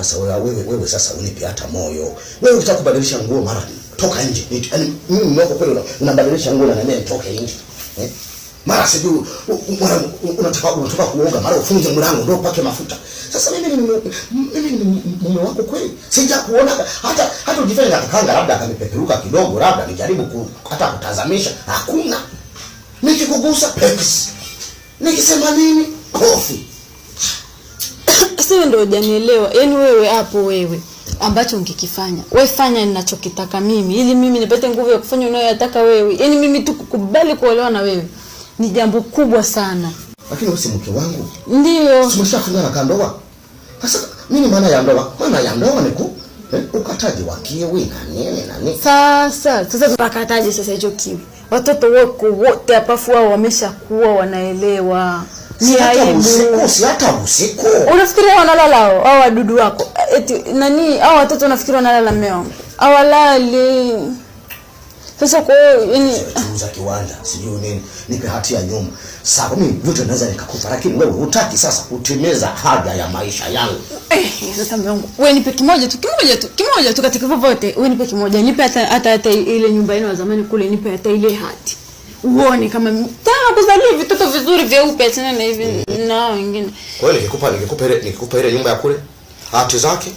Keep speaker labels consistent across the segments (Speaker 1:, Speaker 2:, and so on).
Speaker 1: Sasa wewe sasa unipe hata moyo. Wewe unataka kubadilisha nguo mara toka nje. Yaani mimi mnoko kweli unabadilisha nguo na mimi nitoke nje. Mara sijui unataka kuoga mara ufunge mlango ndio upake mafuta. Sasa mimi ni mume wako kweli. Sija kuona hata ujifanye kanga labda akanipeperuka kidogo labda nijaribu hata kutazamisha. Hakuna. Nikikugusa peps. Nikisema nini? Kofi.
Speaker 2: Sasa ndio hujanielewa. Yaani wewe hapo wewe ambacho ungekifanya. Wewe fanya ninachokitaka mimi ili mimi nipate nguvu ya kufanya unayotaka wewe. Yaani mimi tu kukubali kuolewa na wewe ni jambo kubwa sana.
Speaker 1: Lakini wewe si mke wangu.
Speaker 2: Ndio.
Speaker 1: Tumeshafunga na kandoa. Sasa nini maana ya ndoa? Maana ya ndoa ni ukataji wa kiwi na nini. Sasa
Speaker 2: tunakataje sasa hicho kiwi? Watoto wako wote hapafu wao wameshakuwa wanaelewa. Ni aibu.
Speaker 1: Si hata usiku.
Speaker 2: Unafikiria wanalala hao wadudu wako? Eti nani hao watoto unafikiria wanalala mmeo? Hawalali. Sasa kwa yani
Speaker 1: tuuza kiwanja, sijui nini, nipe hati ya nyumba. Sawa mimi vyote naweza nikakupa lakini wewe hutaki sasa kutimiza haja ya maisha yangu.
Speaker 2: Sasa mwanangu, wewe nipe kimoja tu katika vovote. Wewe nipe kimoja, nipe hata ile nyumba yenu ya zamani kule, nipe hata ile hati. Uone kama tena kuzalia vitoto vizuri vyeupe tena na hivi na wengine.
Speaker 1: Kwa hiyo nikikupa ile nyumba ya kule, hati zake.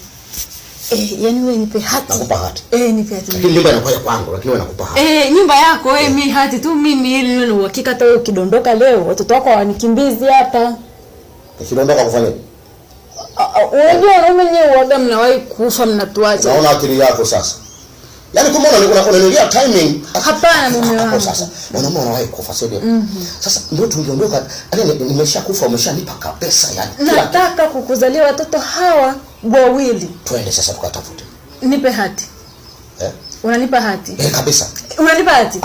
Speaker 2: Yani wewe nipe hati.
Speaker 1: Nakupa hati.
Speaker 2: Nipe hati.
Speaker 1: Lakini nyumba inakuwa kwangu, lakini wewe nakupa hati.
Speaker 2: Nyumba yako wewe mimi hati tu mimi ili niwe na uhakika hata wewe ukidondoka leo watoto wako wanikimbizi hapa.
Speaker 1: Ukidondoka kufanya nini?
Speaker 2: Unajua wewe mwenyewe waga mnawahi kufa mnatuacha.
Speaker 1: Naona akili yako sasa. Yaani kumbe unanilia timing.
Speaker 2: Hapana mume wangu.
Speaker 1: Sasa mwanaume anawahi kufa sio? Sasa ndio tungeondoka. Yaani nimeshakufa umeshanipa kabisa yani.
Speaker 2: Nataka kukuzalia watoto hawa wawili.
Speaker 1: Twende sasa tukatafute.
Speaker 2: Nipe hati. Unanipa hati?
Speaker 1: Kabisa.
Speaker 2: Unanipa hati?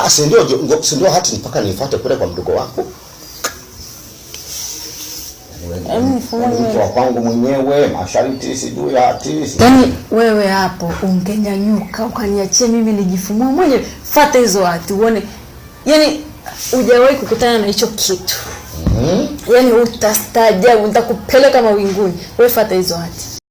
Speaker 1: Si ndio hati mpaka nifuate kule kwa mdogo wako. Kwa kwangu mwenyewe masharti sijui hati.
Speaker 2: Yaani wewe hapo ungenyanyuka ukaniachia mimi nijifumue mwenyewe. Fuata hizo hati uone. Yaani hujawahi kukutana na hicho kitu. Yaani utastaajabu nitakupeleka mawinguni. Wewe fuata hizo hati.